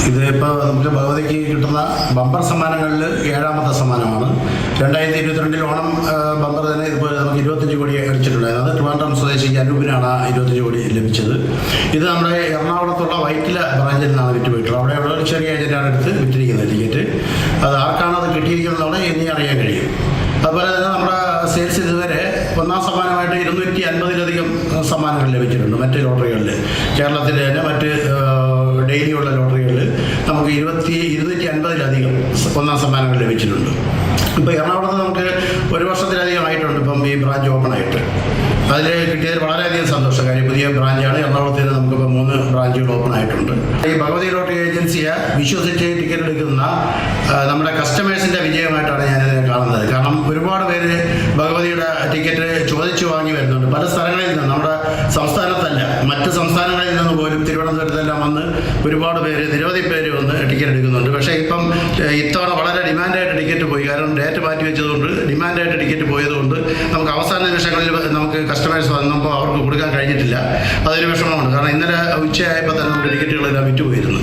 ഇതിപ്പോൾ നമുക്ക് ഭഗവതിക്ക് കിട്ടുന്ന ബമ്പർ സമ്മാനങ്ങളിൽ 7ാമത്തെ സമ്മാനമാണ്. 2022 ഓണം ബമ്പർ തന്നെ ഇതുപോലെ നമുക്ക് 25 കോടി അടിച്ചിട്ടുണ്ടായിരുന്നു. അത് ട്രിവാൻഡ്രം സ്വദേശിക്ക് അനൂപിനാണ് 25 കോടി ലഭിച്ചത്. ഇത് നമ്മുടെ എറണാകുളത്തുള്ള വൈറ്റില ബ്രാഞ്ചിൽ നിന്നാണ് വിറ്റുപോയിട്ടുള്ളത്. അവിടെയുള്ള ഒരു ചെറിയ ഏജന്റാണ് എടുത്ത് വിറ്റിരിക്കുന്നത് ടിക്കറ്റ്. അത് ആർക്കാണ് അത് കിട്ടിയിരിക്കുന്നതാണ് ഇനി അറിയാൻ കഴിയും. അതുപോലെ തന്നെ നമ്മുടെ സെയിൽസ് ഇതുവരെ 1ാം സമ്മാനമായിട്ട് 250-ലധികം സമ്മാനങ്ങൾ ലഭിച്ചിട്ടുണ്ട്. മറ്റ് ലോട്ടറികളിൽ കേരളത്തിലെ തന്നെ മറ്റ് ഡെയിലിയുള്ള ലോട്ടറികളിൽ നമുക്ക് 250-ലധികം 1ാം സമ്മാനങ്ങൾ ലഭിച്ചിട്ടുണ്ട്. ഇപ്പോൾ എറണാകുളത്ത് നമുക്ക് 1 വർഷത്തിലധികമായിട്ടുണ്ട് ഇപ്പം ഈ ബ്രാഞ്ച് ഓപ്പൺ ആയിട്ട്. അതിൽ കിട്ടിയതിൽ വളരെയധികം സന്തോഷം. കാര്യം പുതിയ ബ്രാഞ്ചാണ്. എറണാകുളത്തിൽ നമുക്കിപ്പോൾ 3 ബ്രാഞ്ചുകൾ ഓപ്പൺ ആയിട്ടുണ്ട്. ഈ ഭഗവതി ലോട്ടറി ഏജൻസിയെ വിശ്വസിച്ച് ടിക്കറ്റ് എടുക്കുന്ന നമ്മുടെ കസ്റ്റമേഴ്സിൻ്റെ വിജയമായിട്ടാണ് ഞാനിതിനെ കാണുന്നത്. കാരണം ഒരുപാട് പേര് ഭഗവതിയുടെ ടിക്കറ്റ് ചോദിച്ചു വാങ്ങി വരുന്നുണ്ട്. പല സ്ഥലങ്ങളിൽ നിന്ന്, നമ്മുടെ സംസ്ഥാനത്തല്ല മറ്റ് സംസ്ഥാനങ്ങളിൽ നിന്ന് പോലും തിരുവനന്തപുരത്തെല്ലാം വന്ന് ഒരുപാട് പേര്, നിരവധി പേര് വന്ന് ടിക്കറ്റ് എടുക്കുന്നുണ്ട്. പക്ഷേ ഇപ്പം ഇത്തവണ വളരെ ഡിമാൻഡായിട്ട് ടിക്കറ്റ് പോയി. കാരണം ഡേറ്റ് മാറ്റി വെച്ചതുകൊണ്ട് ഡിമാൻഡായിട്ട് ടിക്കറ്റ് പോയതുകൊണ്ട് നമുക്ക് അവസാന നിമിഷങ്ങളിൽ നമുക്ക് കസ്റ്റമേഴ്സ് വന്നപ്പോൾ അവർക്ക് കൊടുക്കാൻ കഴിഞ്ഞിട്ടില്ല. അതൊരു വിഷമമുണ്ട്. കാരണം ഇന്നലെ ഉച്ചയായപ്പോൾ തന്നെ നമുക്ക് ടിക്കറ്റുകളെല്ലാം വിറ്റുപോയിരുന്നു.